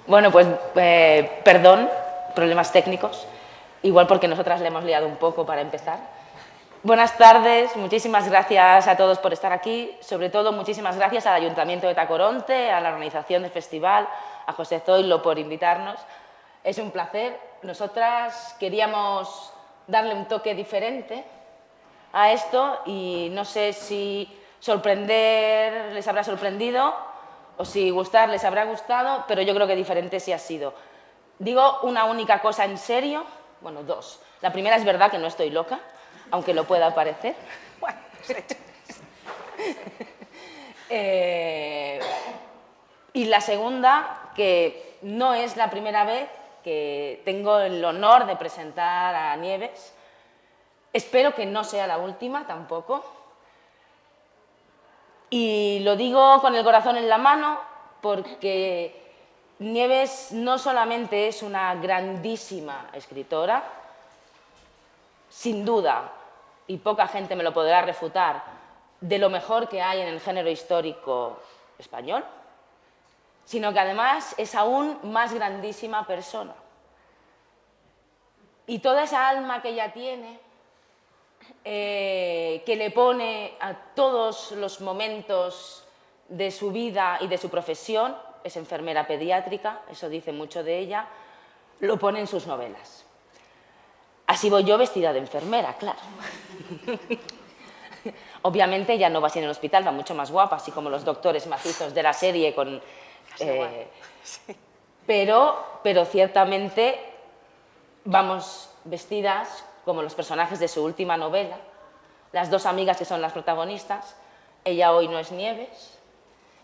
Bueno, pues perdón, problemas técnicos, igual porque nosotras le hemos liado un poco para empezar. Buenas tardes, muchísimas gracias a todos por estar aquí, sobre todo muchísimas gracias al Ayuntamiento de Tacoronte, a la organización del festival, a José Zoilo por invitarnos. Es un placer. Nosotras queríamos darle un toque diferente a esto y no sé si sorprender les habrá sorprendido o si gustar les habrá gustado, pero yo creo que diferente sí ha sido. Digo una única cosa en serio, bueno, dos. La primera es verdad que no estoy loca, aunque lo pueda parecer. Bueno, y la segunda, que no es la primera vez que tengo el honor de presentar a Nieves. Espero que no sea la última tampoco. Y lo digo con el corazón en la mano porque Nieves no solamente es una grandísima escritora, sin duda, y poca gente me lo podrá refutar, de lo mejor que hay en el género histórico español, sino que además es aún más grandísima persona. Y toda esa alma que ella tiene, que le pone a todos los momentos de su vida y de su profesión, es enfermera pediátrica, eso dice mucho de ella, lo pone en sus novelas. Así voy yo vestida de enfermera, claro. Obviamente ella no va así en el hospital, va mucho más guapa, así como los doctores macizos de la serie con... pero ciertamente vamos vestidas como los personajes de su última novela, las dos amigas que son las protagonistas. Ella hoy no es Nieves,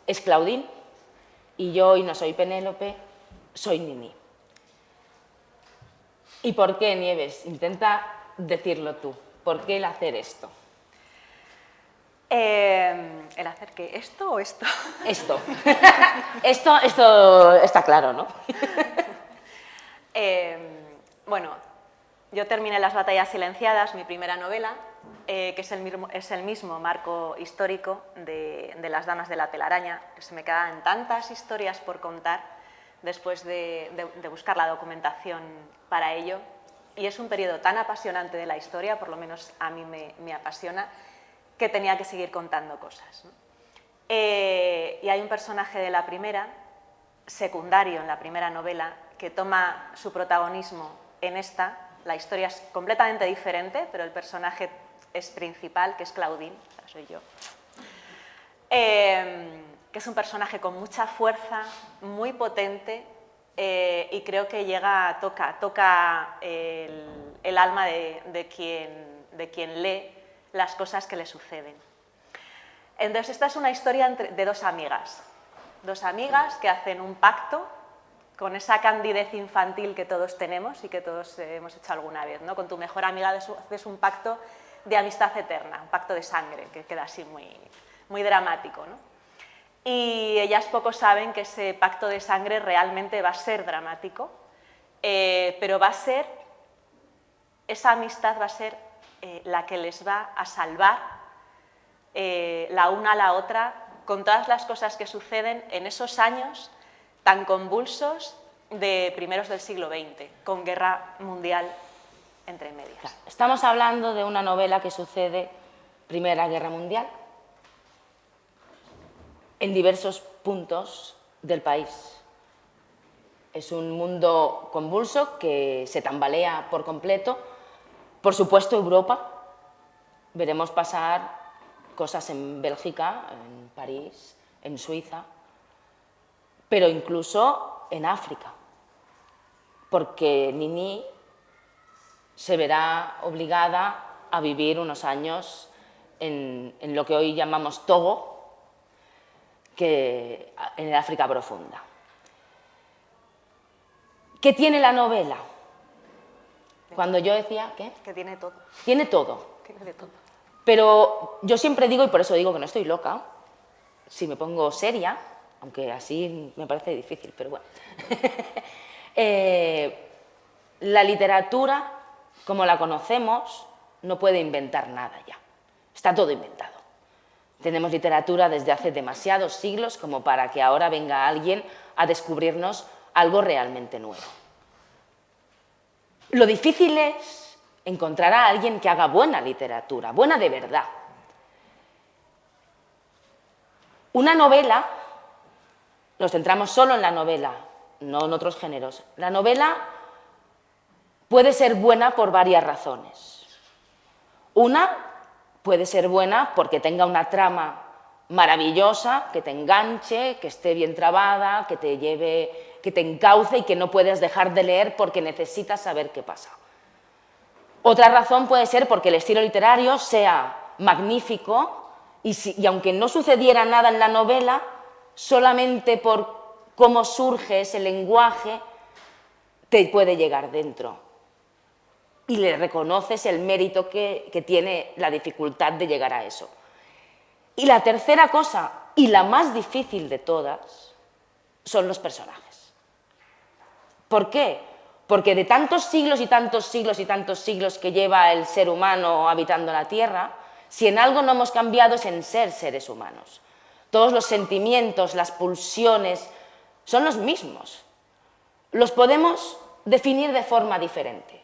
es Claudine, y yo hoy no soy Penélope, soy Nini. ¿Y por qué, Nieves? Intenta decirlo tú. ¿Por qué el hacer esto? ¿El hacer qué? ¿Esto o esto? Esto. Esto está claro, ¿no? Bueno, yo terminé Las batallas silenciadas, mi primera novela, que es el mismo marco histórico de Las damas de la telaraña, que se me quedan tantas historias por contar después de buscar la documentación para ello. Y es un periodo tan apasionante de la historia, por lo menos a mí me apasiona, que tenía que seguir contando cosas, ¿no? Y hay un personaje de la primera, secundario en la primera novela, que toma su protagonismo en esta. La historia es completamente diferente, pero el personaje es principal, que es Claudine, o sea, soy yo. Que es un personaje con mucha fuerza, muy potente, y creo que toca el alma de quien lee las cosas que le suceden. Entonces, esta es una historia de dos amigas que hacen un pacto con esa candidez infantil que todos tenemos y que todos hemos hecho alguna vez, ¿no? Con tu mejor amiga haces un pacto de amistad eterna, un pacto de sangre, que queda así muy dramático, ¿no? Y ellas poco saben que ese pacto de sangre realmente va a ser dramático, pero esa amistad va a ser la que les va a salvar la una a la otra con todas las cosas que suceden en esos años tan convulsos de primeros del siglo XX, con guerra mundial entre medias. Estamos hablando de una novela que sucede Primera Guerra Mundial en diversos puntos del país. Es un mundo convulso que se tambalea por completo. Por supuesto, Europa. Veremos pasar cosas en Bélgica, en París, en Suiza, pero incluso en África, porque Nini se verá obligada a vivir unos años en lo que hoy llamamos Togo, que en el África profunda. ¿Qué tiene la novela? Cuando yo decía, ¿qué? Que tiene todo. Tiene todo. Tiene de todo. Pero yo siempre digo, y por eso digo que no estoy loca, si me pongo seria, aunque así me parece difícil, pero bueno. La literatura, como la conocemos, no puede inventar nada ya. Está todo inventado. Tenemos literatura desde hace demasiados siglos como para que ahora venga alguien a descubrirnos algo realmente nuevo. Lo difícil es encontrar a alguien que haga buena literatura, buena de verdad. Una novela, nos centramos solo en la novela, no en otros géneros. La novela puede ser buena por varias razones. Una puede ser buena porque tenga una trama maravillosa, que te enganche, que esté bien trabada, que te lleve, que te encauce y que no puedes dejar de leer porque necesitas saber qué pasa. Otra razón puede ser porque el estilo literario sea magnífico y aunque no sucediera nada en la novela, solamente por cómo surge ese lenguaje, te puede llegar dentro. Y le reconoces el mérito que tiene la dificultad de llegar a eso. Y la tercera cosa, y la más difícil de todas, son los personajes. ¿Por qué? Porque de tantos siglos y tantos siglos y tantos siglos que lleva el ser humano habitando la Tierra, si en algo no hemos cambiado es en ser seres humanos. Todos los sentimientos, las pulsiones, son los mismos. Los podemos definir de forma diferente.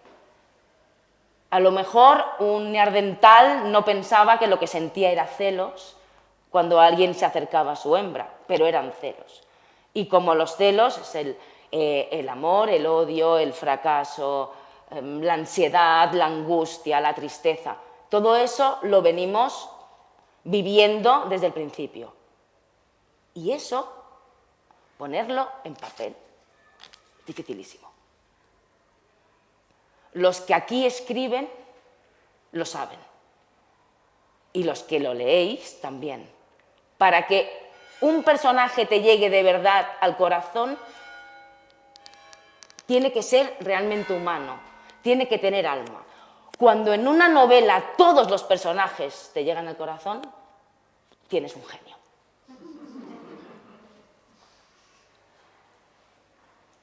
A lo mejor un neandertal no pensaba que lo que sentía era celos cuando alguien se acercaba a su hembra, pero eran celos. Y como los celos es el amor, el odio, el fracaso, la ansiedad, la angustia, la tristeza. Todo eso lo venimos viviendo desde el principio. Y eso, ponerlo en papel, dificilísimo. Los que aquí escriben lo saben. Y los que lo leéis también. Para que un personaje te llegue de verdad al corazón, tiene que ser realmente humano, tiene que tener alma. Cuando en una novela todos los personajes te llegan al corazón, tienes un genio.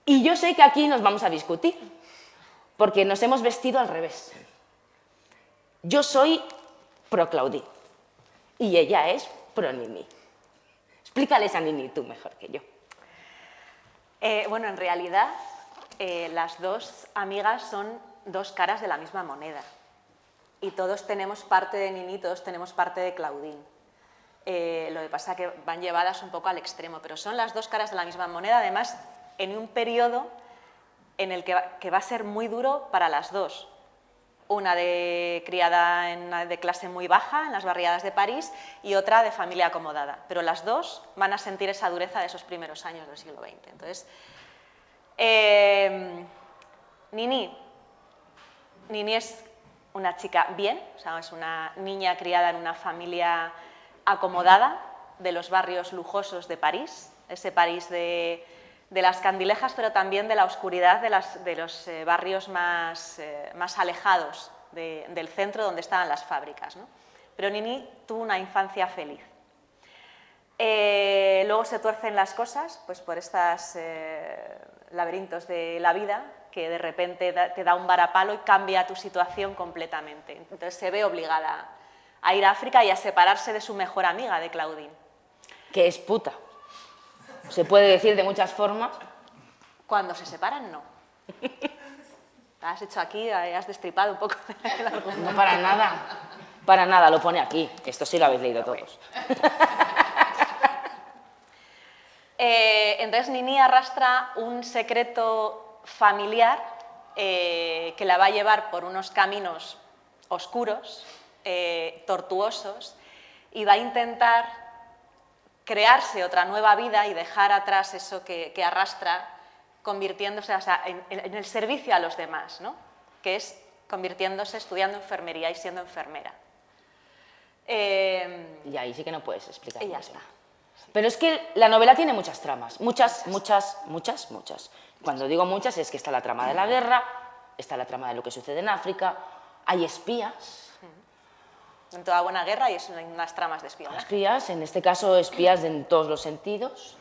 Y yo sé que aquí nos vamos a discutir, porque nos hemos vestido al revés. Yo soy pro Claudine y ella es pro Nini. Explícales a Nini tú mejor que yo. Bueno, en realidad las dos amigas son dos caras de la misma moneda y todos tenemos parte de Nini, todos tenemos parte de Claudine. Lo que pasa es que van llevadas un poco al extremo, pero son las dos caras de la misma moneda, además en un periodo en el que va a ser muy duro para las dos. Una criada de clase muy baja en las barriadas de París y otra de familia acomodada. Pero las dos van a sentir esa dureza de esos primeros años del siglo XX. Entonces, Nini es una chica bien, o sea, es una niña criada en una familia acomodada de los barrios lujosos de París, ese París de las candilejas, pero también de la oscuridad de los barrios más alejados del centro donde estaban las fábricas, ¿no? Pero Nini tuvo una infancia feliz. Luego se tuercen las cosas pues, por estos laberintos de la vida que de repente te da un varapalo y cambia tu situación completamente. Entonces se ve obligada a ir a África y a separarse de su mejor amiga, de Claudine. Que es puta. Se puede decir de muchas formas. Cuando se separan, no. Has hecho aquí, has destripado un poco. No, para nada. Para nada, lo pone aquí. Esto sí lo habéis leído todos. Entonces Nini arrastra un secreto familiar que la va a llevar por unos caminos oscuros, tortuosos, y va a intentar crearse otra nueva vida y dejar atrás eso que arrastra, convirtiéndose, o sea, en el servicio a los demás, ¿no? Que es convirtiéndose, estudiando enfermería y siendo enfermera. Y ahí sí que no puedes explicar. Y ya está. Pero es que la novela tiene muchas tramas, muchas. Cuando digo muchas es que está la trama de la guerra, está la trama de lo que sucede en África, hay espías. En toda buena guerra hay unas tramas de espionaje. Espías, en este caso espías en todos los sentidos.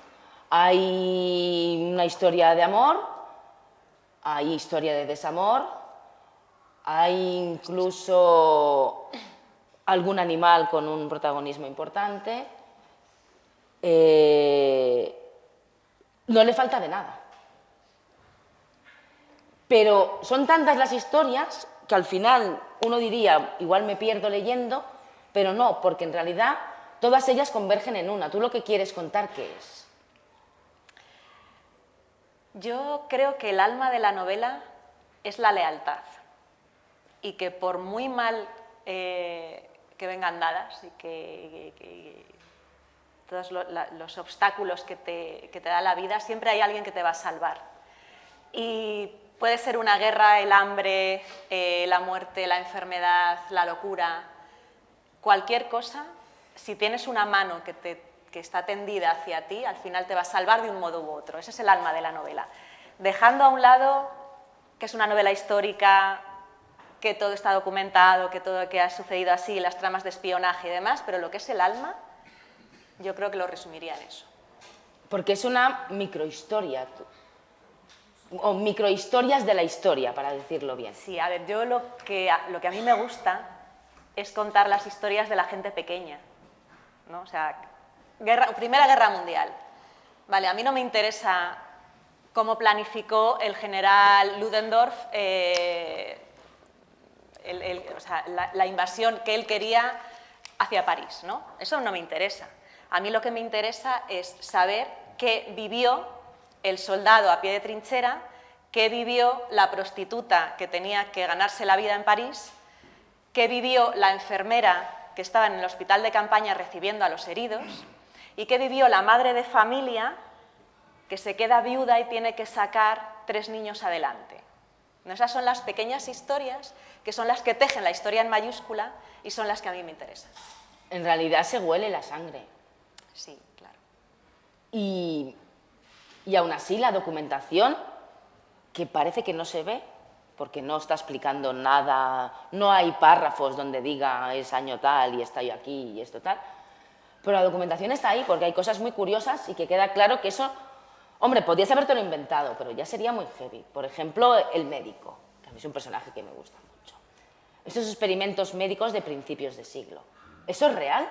Hay una historia de amor, hay historia de desamor, hay incluso algún animal con un protagonismo importante. No le falta de nada. Pero son tantas las historias que al final uno diría, igual me pierdo leyendo, pero no, porque en realidad todas ellas convergen en una. ¿Tú lo que quieres contar qué es? Yo creo que el alma de la novela es la lealtad y que por muy mal que vengan dadas y que todos los obstáculos que te da la vida, siempre hay alguien que te va a salvar. Y puede ser una guerra, el hambre, la muerte, la enfermedad, la locura, cualquier cosa, si tienes una mano que está tendida hacia ti, al final te va a salvar de un modo u otro. Ese es el alma de la novela. Dejando a un lado que es una novela histórica, que todo está documentado, que todo que ha sucedido así, las tramas de espionaje y demás, pero lo que es el alma, yo creo que lo resumiría en eso. Porque es una microhistoria, o microhistorias de la historia, para decirlo bien. Sí, a ver, yo lo que a mí me gusta es contar las historias de la gente pequeña, ¿no? O sea, Primera Guerra Mundial. Vale, a mí no me interesa cómo planificó el general Ludendorff o sea, la invasión que él quería hacia París, ¿no? Eso no me interesa. A mí lo que me interesa es saber qué vivió el soldado a pie de trinchera, qué vivió la prostituta que tenía que ganarse la vida en París, qué vivió la enfermera que estaba en el hospital de campaña recibiendo a los heridos y qué vivió la madre de familia que se queda viuda y tiene que sacar 3 niños adelante. ¿No? Esas son las pequeñas historias que son las que tejen la historia en mayúscula y son las que a mí me interesan. En realidad se huele la sangre. Sí, claro. Y aún así la documentación, que parece que no se ve, porque no está explicando nada, no hay párrafos donde diga es año tal y está yo aquí y esto tal, pero la documentación está ahí porque hay cosas muy curiosas y que queda claro que eso, hombre, podías habértelo inventado, pero ya sería muy heavy. Por ejemplo, el médico, que a mí es un personaje que me gusta mucho. Estos experimentos médicos de principios de siglo, ¿eso es real?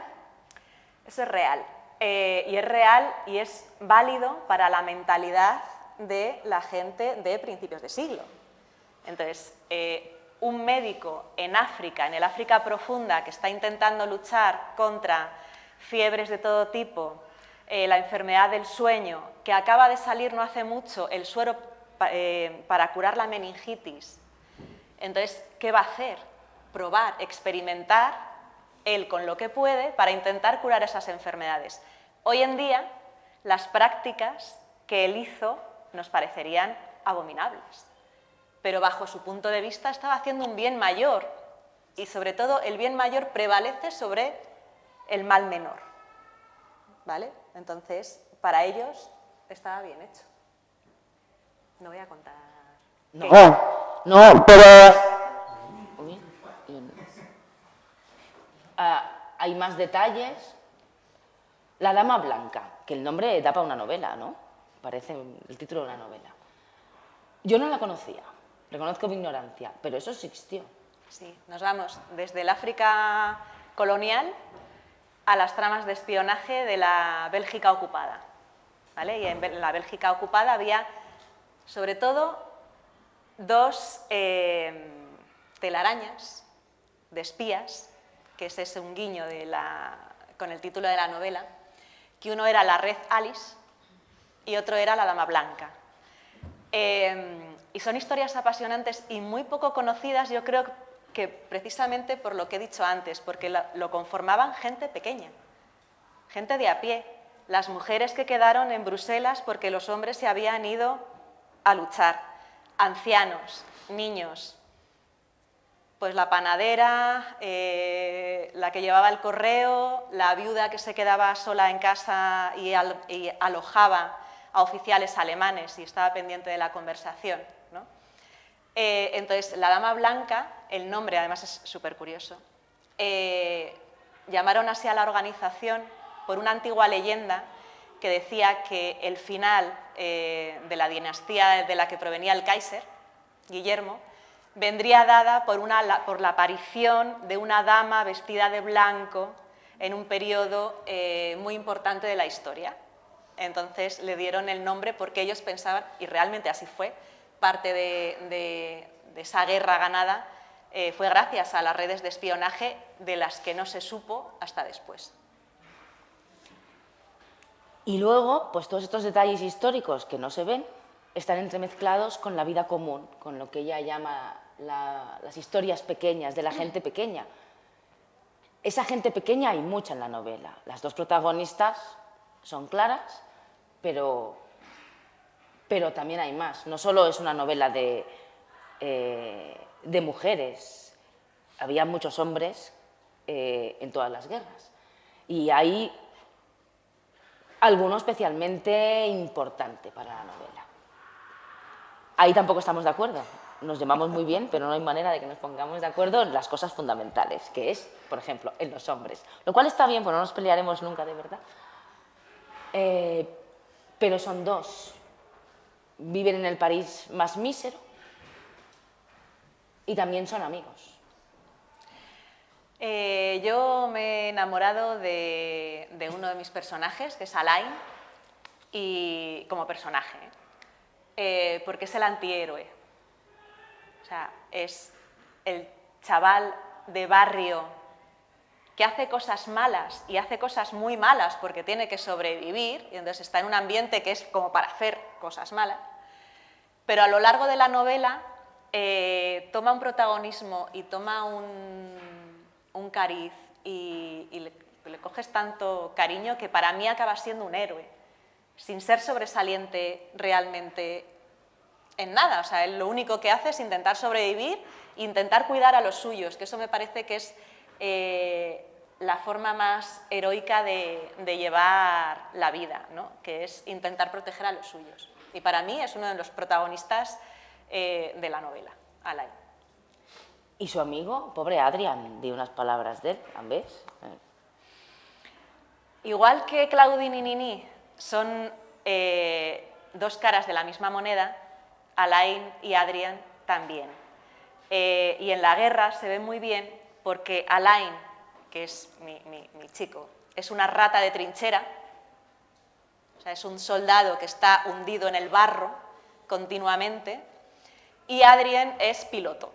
Eso es real. Y es real y es válido para la mentalidad de la gente de principios de siglo. Entonces, un médico en África, en el África profunda, que está intentando luchar contra fiebres de todo tipo, la enfermedad del sueño, que acaba de salir no hace mucho el suero para curar la meningitis. Entonces, ¿qué va a hacer? Probar, experimentar él con lo que puede para intentar curar esas enfermedades. Hoy en día, las prácticas que él hizo nos parecerían abominables, pero bajo su punto de vista estaba haciendo un bien mayor y sobre todo el bien mayor prevalece sobre el mal menor, ¿vale? Entonces, para ellos estaba bien hecho. No voy a contar... No, pero... hay más detalles. La Dama Blanca, que el nombre da para una novela, ¿no? Parece el título de una novela. Yo no la conocía, reconozco mi ignorancia, pero eso existió. Sí, nos vamos desde el África colonial a las tramas de espionaje de la Bélgica ocupada, ¿vale? Y en la Bélgica ocupada había, sobre todo, 2 telarañas de espías, que ese es un guiño con el título de la novela, que uno era la Red Alice y otro era la Dama Blanca. Y son historias apasionantes y muy poco conocidas, yo creo que precisamente por lo que he dicho antes, porque lo conformaban gente pequeña, gente de a pie, las mujeres que quedaron en Bruselas porque los hombres se habían ido a luchar, ancianos, niños, pues la panadera, la que llevaba el correo, la viuda que se quedaba sola en casa y alojaba a oficiales alemanes y estaba pendiente de la conversación, ¿no? Entonces, la Dama Blanca, el nombre además es súper curioso, llamaron así a la organización por una antigua leyenda que decía que el final de la dinastía de la que provenía el Kaiser, Guillermo, vendría dada por la aparición de una dama vestida de blanco en un periodo muy importante de la historia. Entonces le dieron el nombre porque ellos pensaban, y realmente así fue, parte de esa guerra ganada fue gracias a las redes de espionaje de las que no se supo hasta después. Y luego, pues todos estos detalles históricos que no se ven están entremezclados con la vida común, con lo que ella llama las historias pequeñas, de la gente pequeña. Esa gente pequeña hay mucha en la novela. Las dos protagonistas son claras, pero también hay más. No solo es una novela de mujeres, había muchos hombres en todas las guerras. Y hay alguno especialmente importante para la novela. Ahí tampoco estamos de acuerdo. Nos llevamos muy bien, pero no hay manera de que nos pongamos de acuerdo en las cosas fundamentales, que es, por ejemplo, en los hombres. Lo cual está bien, porque no nos pelearemos nunca, de verdad. Pero son dos. Viven en el París más mísero y también son amigos. Yo me he enamorado de uno de mis personajes, que es Alain, y como personaje, porque es el antihéroe. O sea, es el chaval de barrio que hace cosas malas y hace cosas muy malas porque tiene que sobrevivir y entonces está en un ambiente que es como para hacer cosas malas, pero a lo largo de la novela toma un protagonismo y toma un cariz y le coges tanto cariño que para mí acaba siendo un héroe, sin ser sobresaliente realmente en nada. O sea, él lo único que hace es intentar sobrevivir e intentar cuidar a los suyos, que eso me parece que es la forma más heroica de llevar la vida, ¿no? Que es intentar proteger a los suyos. Y para mí es uno de los protagonistas de la novela, Alain. Y su amigo, pobre Adrian, di unas palabras de él, ¿ves? Igual que Claudine y Nini son dos caras de la misma moneda, Alain y Adrian también. Y en la guerra se ve muy bien porque Alain, que es mi chico, es una rata de trinchera, o sea, es un soldado que está hundido en el barro continuamente, y Adrien es piloto.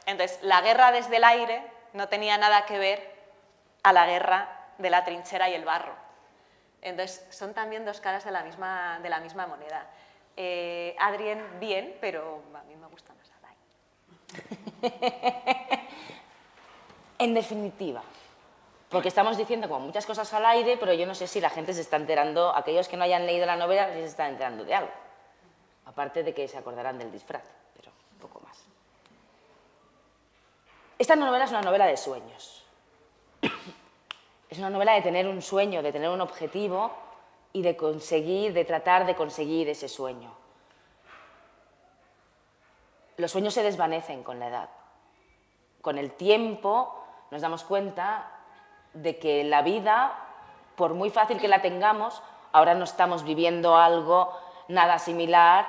Entonces, la guerra desde el aire no tenía nada que ver a la guerra de la trinchera y el barro. Entonces, son también dos caras de la misma moneda. Adrien bien, pero a mí me gusta más Alain. En definitiva, porque estamos diciendo como muchas cosas al aire, pero yo no sé si la gente se está enterando, aquellos que no hayan leído la novela, si se están enterando de algo. Aparte de que se acordarán del disfraz, pero un poco más. Esta novela es una novela de sueños. Es una novela de tener un sueño, de tener un objetivo y de tratar de conseguir ese sueño. Los sueños se desvanecen con la edad. Con el tiempo nos damos cuenta de que la vida, por muy fácil que la tengamos, ahora no estamos viviendo algo nada similar,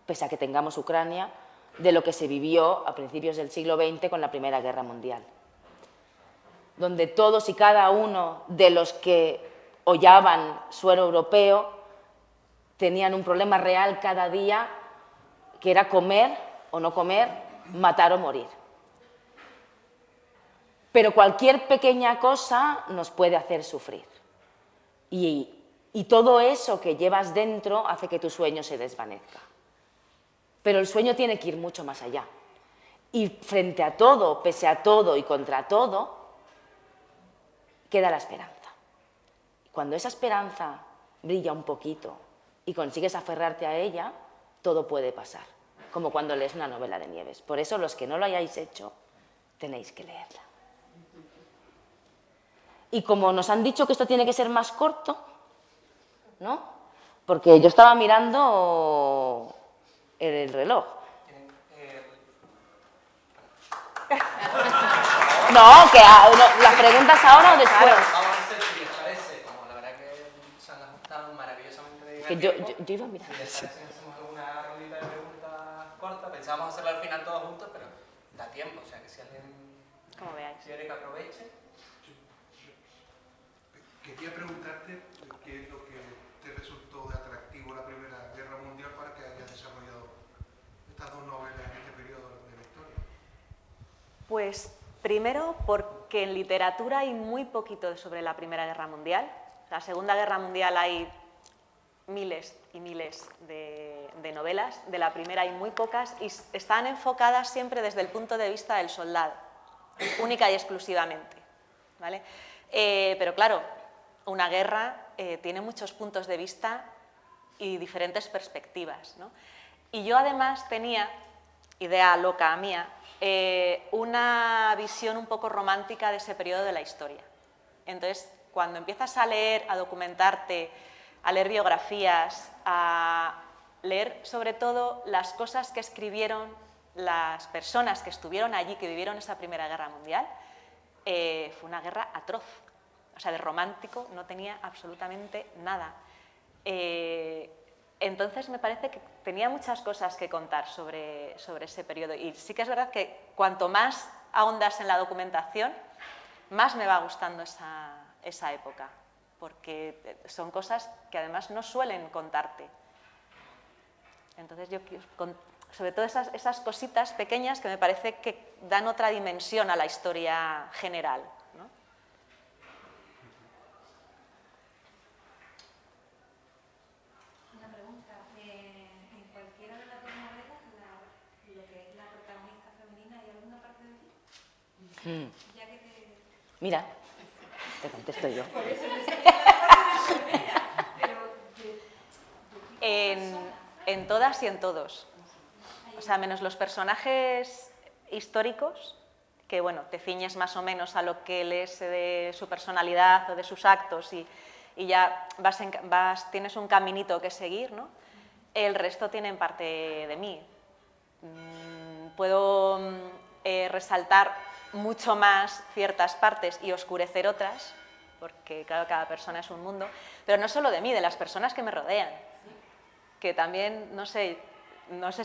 pese a que tengamos Ucrania, de lo que se vivió a principios del siglo XX con la Primera Guerra Mundial, donde todos y cada uno de los que hollaban suelo europeo tenían un problema real cada día, que era comer o no comer, matar o morir. Pero cualquier pequeña cosa nos puede hacer sufrir. Y todo eso que llevas dentro hace que tu sueño se desvanezca. Pero el sueño tiene que ir mucho más allá. Y frente a todo, pese a todo y contra todo, queda la esperanza. Cuando esa esperanza brilla un poquito y consigues aferrarte a ella, todo puede pasar. Como cuando lees una novela de Nieves. Por eso, los que no lo hayáis hecho, tenéis que leerla. Y como nos han dicho que esto tiene que ser más corto, ¿no? Porque yo estaba mirando el reloj. No, que las preguntas ahora o después. Vamos a hacer, si les parece, como la verdad que se han ajustado maravillosamente bien. Que yo iba a mirar. Si les parece, hacemos una rondita de preguntas cortas. Pensábamos hacerlo al final todos juntos, pero da tiempo. O sea que si alguien Como veáis. quiere que aproveche. Quería preguntarte qué es lo que te resultó de atractivo la Primera Guerra Mundial para que hayas desarrollado estas dos novelas en este periodo de la historia? Pues primero porque en literatura hay muy poquito sobre la Primera Guerra Mundial. La Segunda Guerra Mundial hay miles y miles de novelas, de la primera hay muy pocas y están enfocadas siempre desde el punto de vista del soldado, única y exclusivamente, ¿vale? Pero claro, una guerra tiene muchos puntos de vista y diferentes perspectivas, ¿no? Y yo además tenía, idea loca mía, una visión un poco romántica de ese periodo de la historia. Entonces, cuando empiezas a leer, a documentarte, a leer biografías, a leer sobre todo las cosas que escribieron las personas que estuvieron allí, que vivieron esa Primera Guerra Mundial, fue una guerra atroz. O sea, de romántico no tenía absolutamente nada. Entonces me parece que tenía muchas cosas que contar sobre ese periodo. Y sí que es verdad que cuanto más ahondas en la documentación, más me va gustando esa época, porque son cosas que además no suelen contarte. Entonces yo quiero, sobre todo esas cositas pequeñas que me parece que dan otra dimensión a la historia general, ¿no? Una pregunta, en cualquiera de las dos novelas, lo que es la protagonista femenina, ¿hay alguna parte de ti? Ya que Mira, te contesto yo. En todas y en todos. O sea, menos los personajes históricos, que bueno, te ciñes más o menos a lo que lees de su personalidad o de sus actos y ya tienes un caminito que seguir, ¿no? El resto tienen parte de mí. Puedo resaltar mucho más ciertas partes y oscurecer otras, porque claro, cada persona es un mundo, pero no solo de mí, de las personas que me rodean, que también, no sé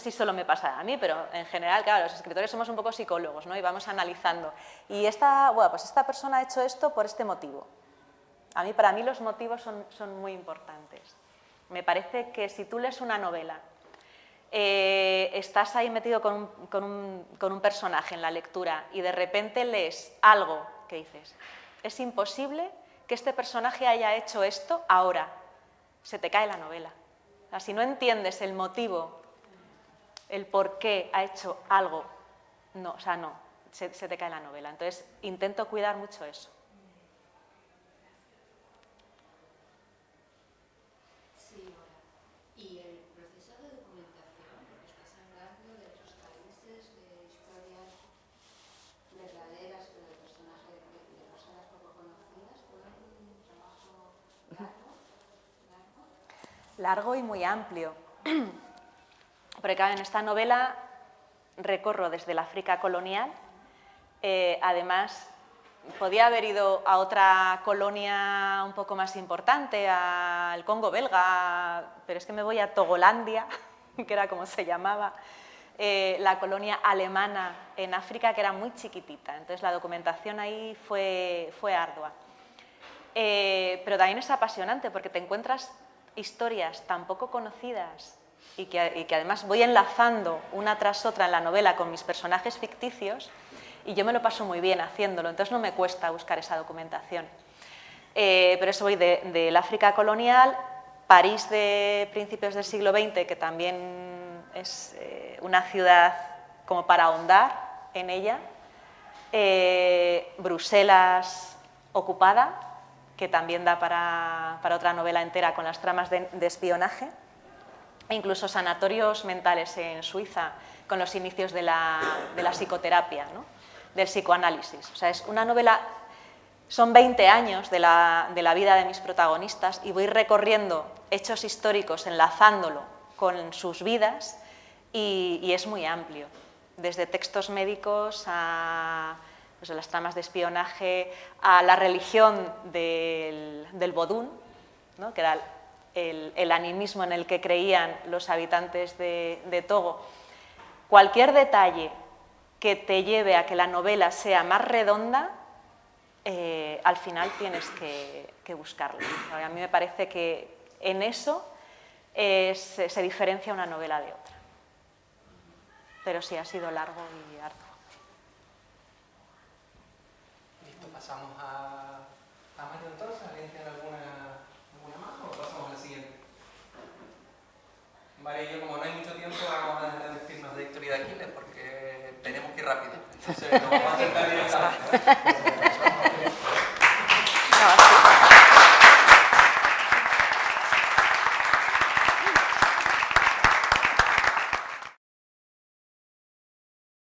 si solo me pasa a mí, pero en general, claro, los escritores somos un poco psicólogos, ¿no? Y vamos analizando. Y pues esta persona ha hecho esto por este motivo. Para mí los motivos son muy importantes. Me parece que si tú lees una novela, estás ahí metido con un personaje en la lectura y de repente lees algo que dices, es imposible que este personaje haya hecho esto ahora, se te cae la novela. O sea, si no entiendes el motivo, el por qué ha hecho algo, se te cae la novela. Entonces, intento cuidar mucho eso. sí, ahora. Y el proceso de documentación, porque estás hablando de otros países, de historias verdaderas, pero de personajes, de personas poco conocidas, ¿fue un trabajo largo? Largo y muy amplio. Porque claro, en esta novela recorro desde el África colonial, además podía haber ido a otra colonia un poco más importante, al Congo belga, pero es que me voy a Togolandia, que era como se llamaba, la colonia alemana en África, que era muy chiquitita. Entonces la documentación ahí fue ardua. Pero también es apasionante porque te encuentras historias tan poco conocidas y que además voy enlazando una tras otra en la novela con mis personajes ficticios y yo me lo paso muy bien haciéndolo, entonces no me cuesta buscar esa documentación. Pero eso voy del África colonial, París de principios del siglo XX, que también es una ciudad como para ahondar en ella, Bruselas ocupada, que también da para otra novela entera con las tramas de espionaje, e incluso sanatorios mentales en Suiza, con los inicios de la psicoterapia, ¿no? Del psicoanálisis. O sea, es una novela, son 20 años de la vida de mis protagonistas y voy recorriendo hechos históricos, enlazándolo con sus vidas y es muy amplio, desde textos médicos a pues, las tramas de espionaje, a la religión del vodún, ¿no? Que era el animismo en el que creían los habitantes de Togo. Cualquier detalle que te lleve a que la novela sea más redonda, al final tienes que buscarlo. A mí me parece que en eso se diferencia una novela de otra. pero sí ha sido largo y arduo. Listo, pasamos a Mario entonces. ¿Alguien tiene alguna más o pasamos a la siguiente? Vale, yo como no hay mucho tiempo vamos a despedirnos de Héctor y de Aquiles porque tenemos que ir rápido. Entonces nos vamos a sentar directamente.